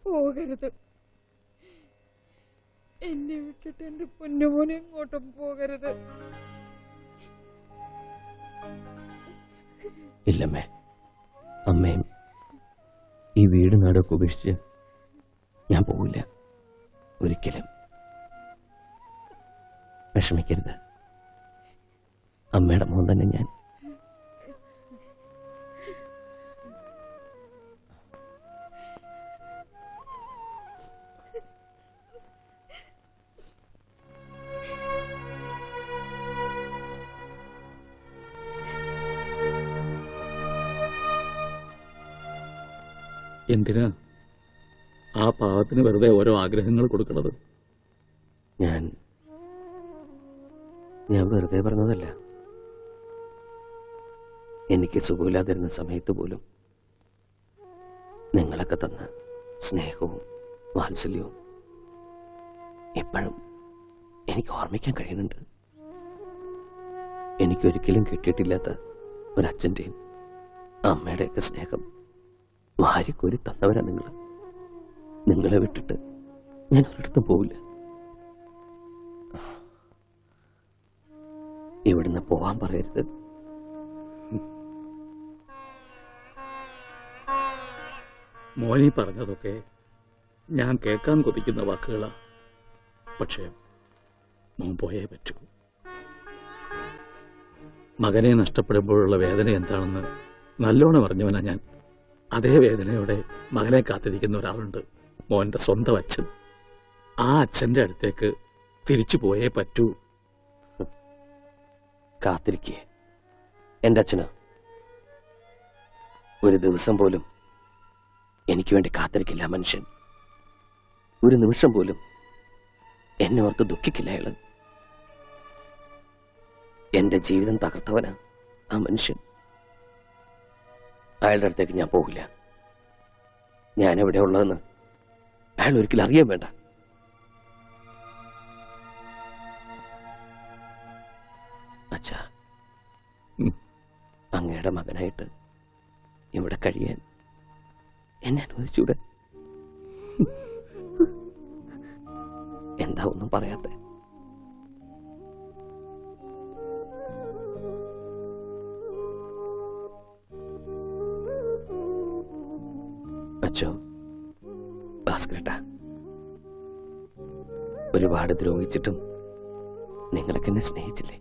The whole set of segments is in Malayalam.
പോകരുത്. എന്നെ വിട്ടിട്ട് എന്റെ പൊന്നുമോനെ എങ്ങോട്ടും പോകരുത്. ഇല്ലമ്മേ, അമ്മയും ഈ വീട് നാടൊക്കെ ഉപേക്ഷിച്ച് ഞാൻ പോവില്ല ഒരിക്കലും. വിഷമിക്കരുത്, അമ്മയുടെ മോൻ തന്നെ ഞാൻ. എന്തിനാ ആ പാവത്തിന് വെറുതെ ഓരോ ആഗ്രഹങ്ങൾ കൊടുക്കുന്നത്? ഞാൻ വെറുതെ പറഞ്ഞതല്ല. എനിക്ക് സുഖമില്ലാതിരുന്ന സമയത്ത് പോലും നിങ്ങളൊക്കെ തന്ന സ്നേഹവും വാത്സല്യവും ഇപ്പോഴും എനിക്ക് ഓർമ്മിക്കാൻ കഴിയുന്നുണ്ട്. എനിക്കൊരിക്കലും കിട്ടിയിട്ടില്ലാത്ത ഒരച്ഛൻ്റെയും അമ്മയുടെയൊക്കെ സ്നേഹം വാരിക്കോരി തന്നവരാ നിങ്ങൾ. നിങ്ങളെ വിട്ടിട്ട് ഞാൻ ഒരിടത്തും പോവില്ല. ഇവിടുന്ന് പോവാൻ പറയരുത്. മോനി പറഞ്ഞതൊക്കെ ഞാൻ കേൾക്കാൻ കൊതിക്കുന്ന വാക്കുകളാ. പക്ഷേ മോൻ പോയേ പറ്റൂ. മകനെ നഷ്ടപ്പെടുമ്പോഴുള്ള വേദന എന്താണെന്ന് നല്ലോണം അറിഞ്ഞവനാ ഞാൻ. അതേ വേദനയോടെ മകനെ കാത്തിരിക്കുന്ന ഒരാളുണ്ട്, മോന്റെ സ്വന്തം അച്ഛൻ. ആ അച്ഛന്റെ അടുത്തേക്ക് തിരിച്ചു പോയേ പറ്റൂ. കാത്തിരിക്കേ എന്റെ അച്ഛന് ഒരു ദിവസം പോലും എനിക്ക് വേണ്ടി കാത്തിരിക്കില്ല മനുഷ്യൻ. ഒരു നിമിഷം പോലും എന്നെ ഓർത്ത് ദുഃഖിക്കില്ല അയാള്. എന്റെ ജീവിതം തകർത്തവനാ ആ മനുഷ്യൻ. അയാളുടെ അടുത്തേക്ക് ഞാൻ പോകില്ല. ഞാൻ എവിടെ ഉള്ളതെന്ന് അയാൾ ഒരിക്കലും അറിയാൻ വേണ്ട. അച്ഛാ, അങ്ങയുടെ മകനായിട്ട് ഇവിടെ കഴിയാൻ എന്നെ അനുവദിച്ചൂടെ? എന്താ ഒന്നും പറയാത്തെ? അച്ഛോ, ഭാസ്കരേട്ടാ, ഒരുപാട് ദ്രോഹിച്ചിട്ടും നിങ്ങളൊക്കെ എന്നെ സ്നേഹിച്ചില്ലേ?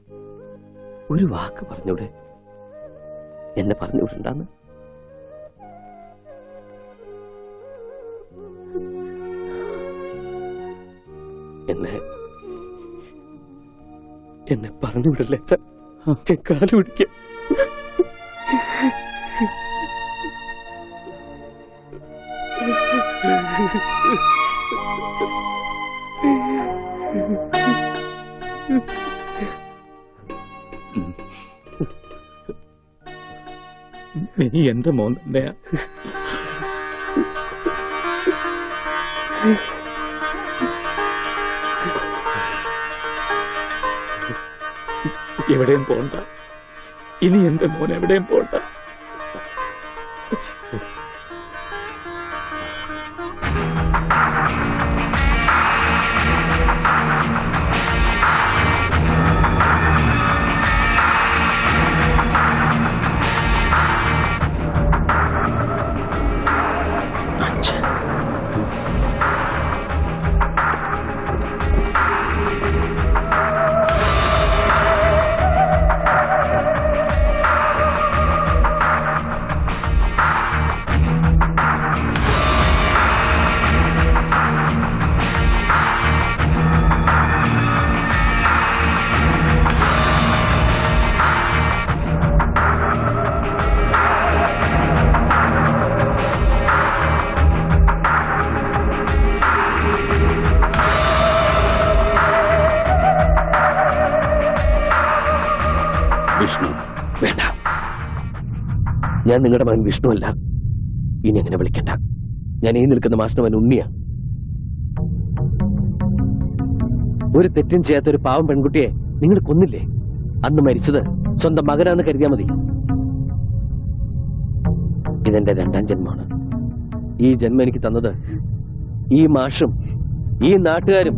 ഒരു വാക്ക് പറഞ്ഞൂടെ? എന്നെ പറഞ്ഞുവിടണ്ടെന്ന്. എന്നെ പറഞ്ഞുവിടല്ലേ അച്ഛൻ? കാല് പിടിക്കാം. നീ എന്റെ മോൻ തന്നെയാ. എവിടെയും പോണ്ട. ഇനി എന്റെ മോൻ എവിടെയും പോണ്ട. വിഷ്ണു വേണ്ട. ഞാൻ നിങ്ങളുടെ മകൻ വിഷ്ണു അല്ല. ഇനി അങ്ങനെ വിളിക്കണ്ട. ഞാൻ ഈ നിൽക്കുന്ന മാഷ്ടവൻ ഉണ്ണിയാ. ഒരു തെറ്റും ചെയ്യാത്ത ഒരു പാവം പെൺകുട്ടിയെ നിങ്ങൾ കൊന്നില്ലേ? അന്ന് മരിച്ചത് സ്വന്തം മകനാന്ന് കരുതിയാ മതി. ഇതെന്റെ രണ്ടാം ജന്മമാണ്. ഈ ജന്മം എനിക്ക് തന്നത് ഈ മാഷും ഈ നാട്ടുകാരും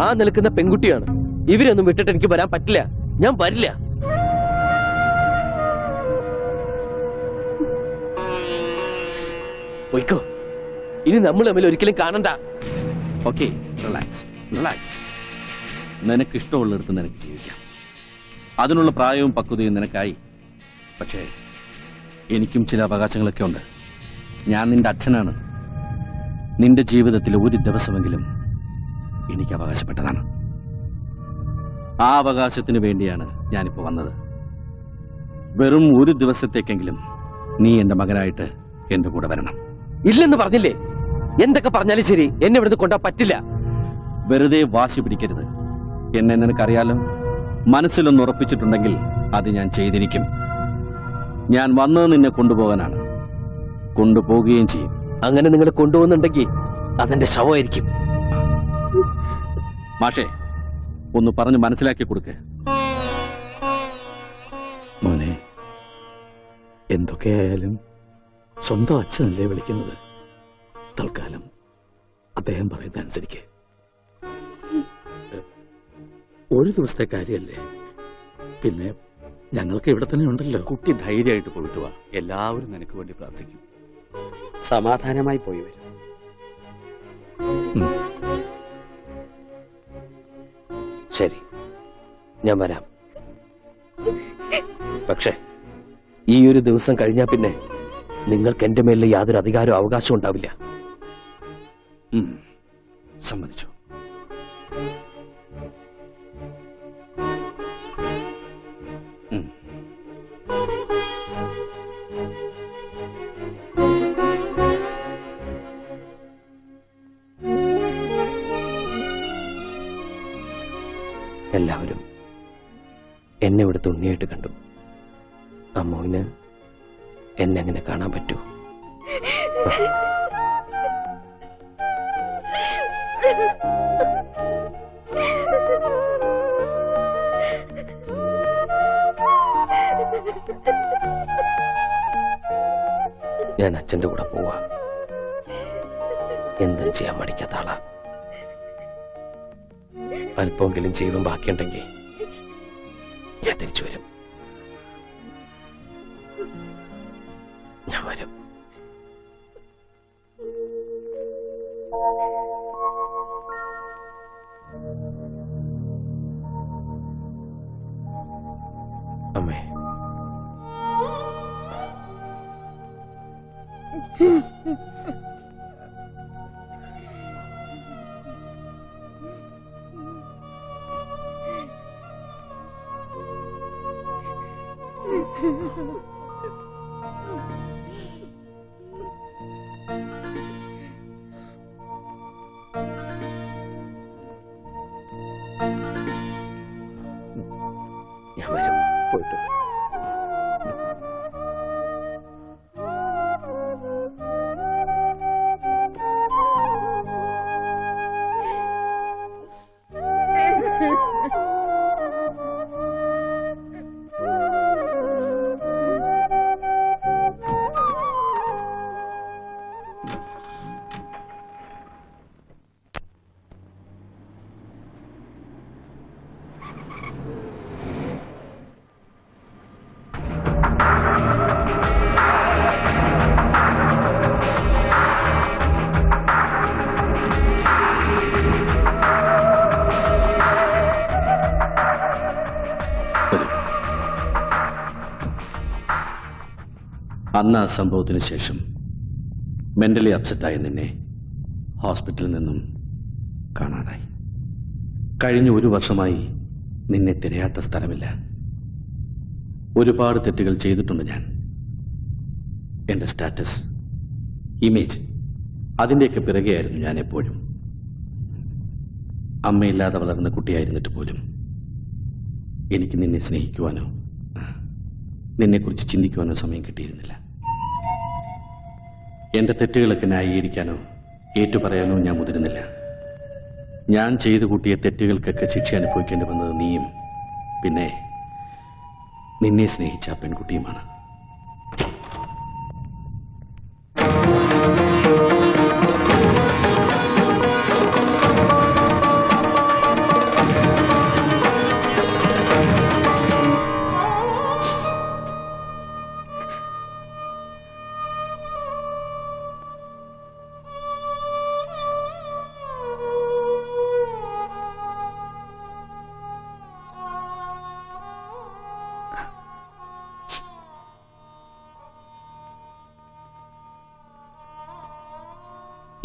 ആ നിൽക്കുന്ന പെൺകുട്ടിയാണ്. ഇവരൊന്നും വിട്ടിട്ട് എനിക്ക് വരാൻ പറ്റില്ല. ഞാൻ വരില്ല. പോയിക്കോ. ഇനി നമ്മൾ തമ്മിൽ ഒരിക്കലും കാണണ്ട. Okay, relax relax. നിനക്ക് ഇഷ്ടമുള്ളിടത്ത് നിനക്ക് ജീവിക്കാം. അതിനുള്ള പ്രായവും പക്വതയും നിനക്കായി. പക്ഷേ എനിക്കും ചില അവകാശങ്ങളൊക്കെ ഉണ്ട്. ഞാൻ നിന്റെ അച്ഛനാണ്. നിന്റെ ജീവിതത്തിൽ ഒരു ദിവസമെങ്കിലും എനിക്ക് അവകാശപ്പെട്ടതാണ്. ആ അവകാശത്തിന് വേണ്ടിയാണ് ഞാനിപ്പോ വന്നത്. വെറും ഒരു ദിവസത്തേക്കെങ്കിലും നീ എന്റെ മകനായിട്ട് എന്റെ കൂടെ വരണം. ഇല്ലെന്ന് പറഞ്ഞില്ലേ? എന്തൊക്കെ പറഞ്ഞാലും ശരി, എന്നെ ഇവിടുന്ന് കൊണ്ടാ പറ്റില്ല. വെറുതെ വാശി പിടിക്കരുത്. എന്നെ നിനക്കറിയാലോ. മനസ്സിലൊന്ന് ഉറപ്പിച്ചിട്ടുണ്ടെങ്കിൽ അത് ഞാൻ ചെയ്തിരിക്കും. ഞാൻ വന്നത് നിന്നെ കൊണ്ടുപോകാനാണ്. കൊണ്ടുപോകുകയും ചെയ്യും. അങ്ങനെ നിങ്ങൾ കൊണ്ടുപോകുന്നുണ്ടെങ്കിൽ അതെന്റെ ശവമായിരിക്കും. മാഷേ, ഒന്ന് പറഞ്ഞ് മനസ്സിലാക്കി കൊടുക്ക്. മോനെ, എന്തൊക്കെയായാലും സ്വന്തം അച്ഛനല്ലേ വിളിക്കുന്നത്. തൽക്കാലം അദ്ദേഹം പറയുന്ന അനുസരിക്ക്. ഒരു ദിവസത്തെ കാര്യമല്ലേ. പിന്നെ ഞങ്ങൾക്ക് ഇവിടെ തന്നെ ഉണ്ടല്ലോ. കുട്ടി ധൈര്യമായിട്ട് പോയിട്ട് വാ. എല്ലാവരും നിനക്ക് വേണ്ടി പ്രാർത്ഥിക്കും. സമാധാനമായി പോയി വരും. ശരി, ഞാൻ വരാം. പക്ഷേ ഈ ഒരു ദിവസം കഴിഞ്ഞാൽ പിന്നെ നിങ്ങൾക്ക് എന്റെ മേലിൽ യാതൊരു അധികാരവും അവകാശവും ഉണ്ടാവില്ല. സമ്മതിച്ചു. എല്ലാവരും എന്നെ ഇവിടുത്തെ ഉണ്ണിയായിട്ട് കണ്ടു. അമ്മുവിന് എന്നെ എങ്ങനെ കാണാൻ പറ്റൂ? ഞാൻ അച്ഛന്റെ കൂടെ പോവാ. എന്തും ചെയ്യാൻ മടിക്കാത്ത ആളാ. അല്പമെങ്കിലും ജീവൻ ബാക്കിയുണ്ടെങ്കിൽ ഞാൻ തിരിച്ചു വരും. ഞാൻ വരും. അമ്മേ, ഞാൻ വരും. പോയിട്ട് അന്ന് ആ സംഭവത്തിന് ശേഷം മെന്റലി അപ്സെറ്റായ നിന്നെ ഹോസ്പിറ്റലിൽ നിന്നും കാണാതായി. കഴിഞ്ഞ ഒരു വർഷമായി നിന്നെ തിരയാത്ത സ്ഥലമില്ല. ഒരുപാട് തെറ്റുകൾ ചെയ്തിട്ടുണ്ട് ഞാൻ. എൻ്റെ സ്റ്റാറ്റസ്, ഇമേജ്, അതിൻ്റെയൊക്കെ പിറകെയായിരുന്നു ഞാൻ എപ്പോഴും. അമ്മയില്ലാതെ വളർന്ന കുട്ടിയായിരുന്നിട്ട് പോലും എനിക്ക് നിന്നെ സ്നേഹിക്കുവാനോ നിന്നെക്കുറിച്ച് ചിന്തിക്കുവാനോ സമയം കിട്ടിയിരുന്നില്ല. എൻ്റെ തെറ്റുകളൊക്കെ ന്യായീകരിക്കാനോ ഏറ്റുപറയാനോ ഞാൻ മുതിരുന്നില്ല. ഞാൻ ചെയ്തു കൂട്ടിയ തെറ്റുകൾക്കൊക്കെ ശിക്ഷ അനുഭവിക്കേണ്ടി വന്നത് നീയും പിന്നെ നിന്നെ സ്നേഹിച്ച ആ പെൺകുട്ടിയുമാണ്.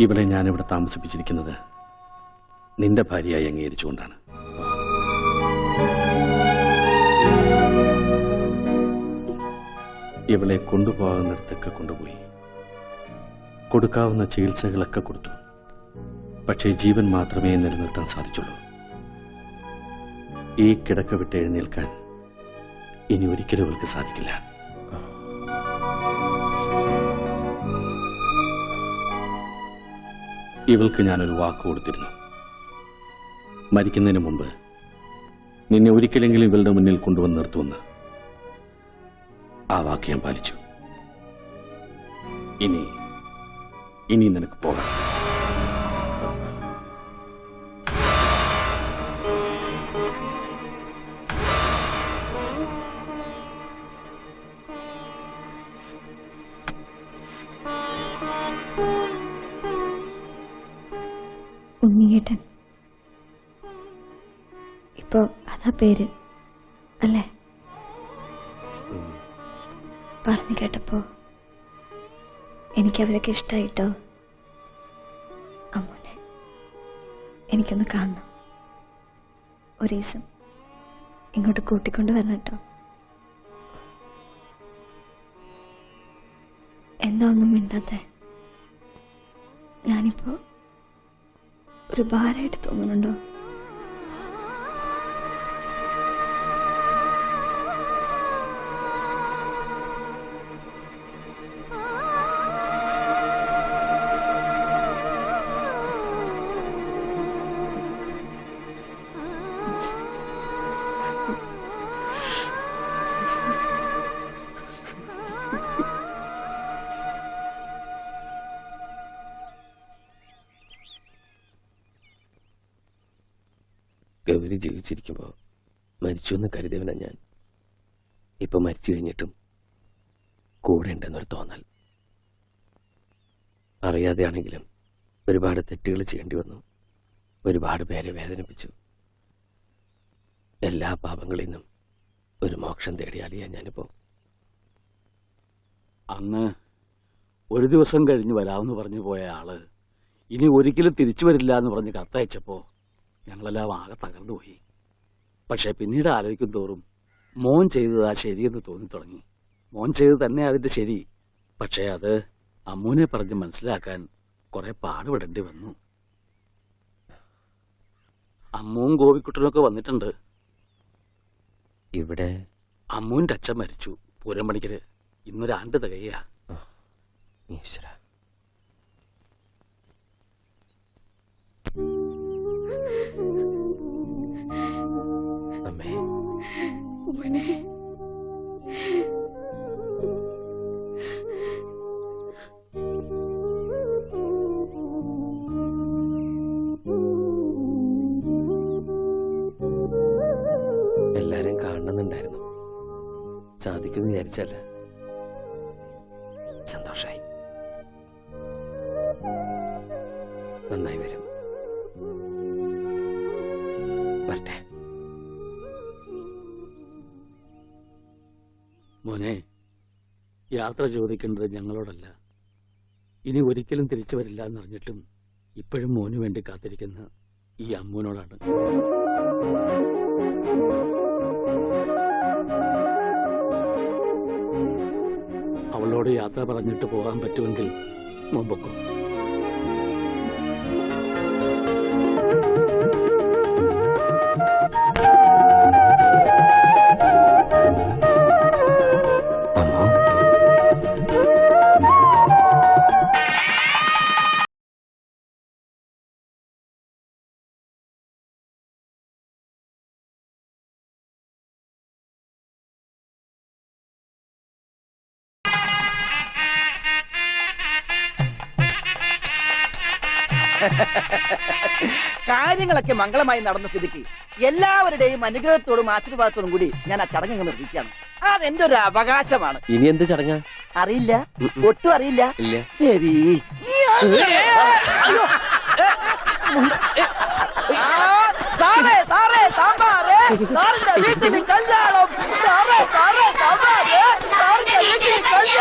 ഇവളെ ഞാനിവിടെ താമസിപ്പിച്ചിരിക്കുന്നത് നിന്റെ ഭാര്യയായി അംഗീകരിച്ചുകൊണ്ടാണ്. ഇവളെ കൊണ്ടുപോകുന്നിടത്തൊക്കെ കൊണ്ടുപോയി കൊടുക്കാവുന്ന ചികിത്സകളൊക്കെ കൊടുത്തു. പക്ഷേ ജീവൻ മാത്രമേ നിലനിർത്താൻ സാധിച്ചുള്ളൂ. ഈ കിടക്ക വിട്ട് എഴുന്നേൽക്കാൻ ഇനി ഒരിക്കലും ഇവൾക്ക് സാധിക്കില്ല. ഇവൾക്ക് ഞാനൊരു വാക്ക് കൊടുത്തിരുന്നു. മരിക്കുന്നതിന് മുമ്പ് നിന്നെ ഒരിക്കലെങ്കിലും ഇവളുടെ മുന്നിൽ കൊണ്ടുവന്ന് നിർത്തുമെന്ന്. ആ വാക്ക് ഞാൻ പാലിച്ചു. ഇനി നിനക്ക് പോകാം. ഉണ്ണിയേട്ടൻ ഇപ്പൊ അതാ പേര് അല്ലേ? പറഞ്ഞു കേട്ടപ്പോ എനിക്കവരൊക്കെ ഇഷ്ടായിട്ടോ. അമ്മോനെ എനിക്കൊന്ന് കാണണം. ഒരു ദിവസം ഇങ്ങോട്ട് കൂട്ടിക്കൊണ്ട് വരണം കേട്ടോ. എന്താ ഒന്നും മിണ്ടാത്തെ? ഞാനിപ്പോ ഒരു ഭാരമായിട്ട് തോന്നുന്നുണ്ടോ? ഗൗരി ജീവിച്ചിരിക്കുമ്പോൾ മരിച്ചു എന്ന് കരുതിയവനാ ഞാൻ. ഇപ്പൊ മരിച്ചു കഴിഞ്ഞിട്ടും കൂടെ ഉണ്ടെന്നൊരു തോന്നൽ. അറിയാതെയാണെങ്കിലും ഒരുപാട് തെറ്റുകൾ ചെയ്യേണ്ടി വന്നു. ഒരുപാട് പേരെ വേദനിപ്പിച്ചു. എല്ലാ പാപങ്ങളിൽ നിന്നും ഒരു മോക്ഷം തേടിയാലിയാ ഞാനിപ്പോ. അന്ന് ഒരു ദിവസം കഴിഞ്ഞ് വരാമെന്ന് പറഞ്ഞു പോയ ആള് ഇനി ഒരിക്കലും തിരിച്ചു വരില്ല എന്ന് പറഞ്ഞ് കത്തയച്ചപ്പോ ഞങ്ങളെല്ലാം ആകെ തകർന്നുപോയി. പക്ഷെ പിന്നീട് ആലോചിക്കും തോറും മോൻ ചെയ്തതാ ശരിയെന്ന് തോന്നി തുടങ്ങി. മോൻ ചെയ്ത് തന്നെ അതിന്റെ ശരി. പക്ഷേ അത് അമ്മൂനെ പറഞ്ഞ് മനസ്സിലാക്കാൻ കുറെ പാടുപെടേണ്ടി വന്നു. അമ്മുവും ഗോപിക്കുട്ടനൊക്കെ വന്നിട്ടുണ്ട്. ഇവിടെ അമ്മുവിന്റെ അച്ഛൻ മരിച്ചു പൂരം പണിക്കര്. ഇന്നൊരാണ്ട് തികയാ. ഈശ്വര, അമ്മേ. മോനെ എല്ലാരും കാണണമെന്നുണ്ടായിരുന്നു. സാധിക്കുമെന്ന് വിചാരിച്ചല്ല. സന്തോഷായി. നന്നായി വരും. വരട്ടെ. മോനെ, യാത്ര ചോദിക്കേണ്ടത് ഞങ്ങളോടല്ല. ഇനി ഒരിക്കലും തിരിച്ചു വരില്ല എന്നറിഞ്ഞിട്ടും ഇപ്പോഴും മോന് വേണ്ടി കാത്തിരിക്കുന്ന ഈ അമ്മൂനോടാണ്. അവളോട് യാത്ര പറഞ്ഞിട്ട് പോകാൻ പറ്റുമെങ്കിൽ മുമ്പൊക്കെ. കാര്യങ്ങളൊക്കെ മംഗളമായി നടന്ന സ്ഥിതിക്ക് എല്ലാവരുടെയും അനുഗ്രഹത്തോടും ആശീർവാദത്തോടും കൂടി ഞാൻ ആ ചടങ്ങ് നിർവഹിക്കുകയാണ്. അതെന്റെ ഒരു അവകാശമാണ്. ഇനി എന്ത് ചടങ്ങാ? അറിയില്ല, ഒട്ടും അറിയില്ല. ഇല്ല ദേവി, സാറേ സാറേ സാമ്പാറേ, സാറിന്റെ വീട്ടിൽ കല്യാണം.